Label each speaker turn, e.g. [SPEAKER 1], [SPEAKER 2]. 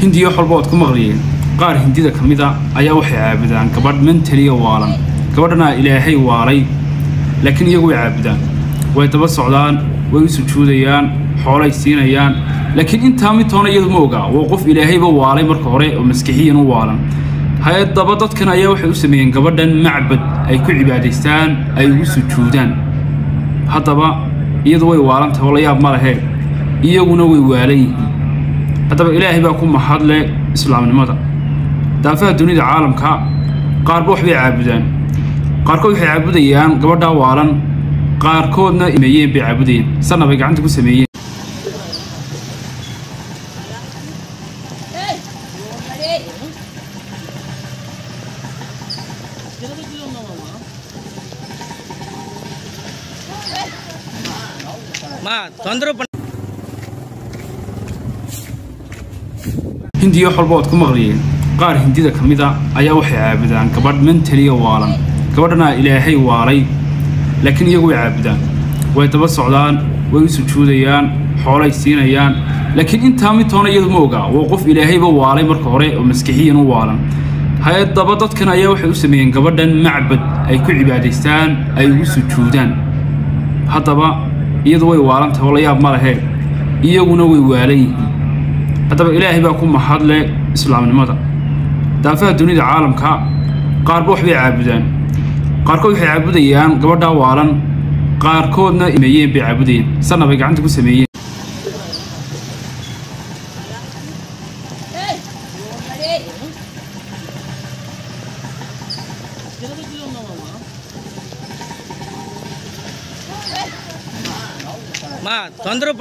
[SPEAKER 1] hindiyo xolbood ku maqliyeen qaar hindida kamida ayaa waxay caabudaan gabadh mentally waalan gabadhana ilaahay waalay laakiin iyagu way caabudaan way daba socdaan way u sujuudayaan xoolay siinayaan laakiin inta mid toona iyadu ma oga waa qof ilaahayba waalay marka hore oo maskixiyan u waalan hay'adaba dadkan ayaa waxay u sameeyeen gabadhan macbad ay ku cibaadaystaan ay ugu sujuudaan haddaba iyadu way waalantahay wala yaab ma lahayn iyaguna way waalan yihiin haddaba ilaahay baa ku mahadle islaamnimada daafaha dunida caalamka qaarba waxbay caabudaan qaarkood waxay caabudayaan gabadha waalan qaarkoodna imeeyeen bay caabudayeen sanna bay gacanta ku sameeyeen hindiyo xolbood ku maqliyeen qaar hindida kamida ayaa waxay caabudaan gabadh mentally waalan gabadhana ilaahay waalay laakiin iyagu way caabudaan way daba socdaan way u sujuudayaan xoolay siinayaan laakiin inta mid toona iyadu ma oga waa qof ilaahayba waalay marka hore oo maskixiyan u waalan hay'adaba dadkan ayaa waxay u sameeyeen gabadhan macbad ay ku cibaadaystaan ay ugu sujuudaan haddaba iyadu way waalantahay wala yaab ma lahayn iyaguna way waalan yihiin haddaba ilaahay baa ku mahadle islaamnimada daafaha dunida caalamka qaarba waxbay caabudaan qaarkood waxay caabudayaan gabadha waalan qaarkoodna imeeyeen bay caabudayeen sanna bay gacanta ku sameeyeen
[SPEAKER 2] Ma, tondro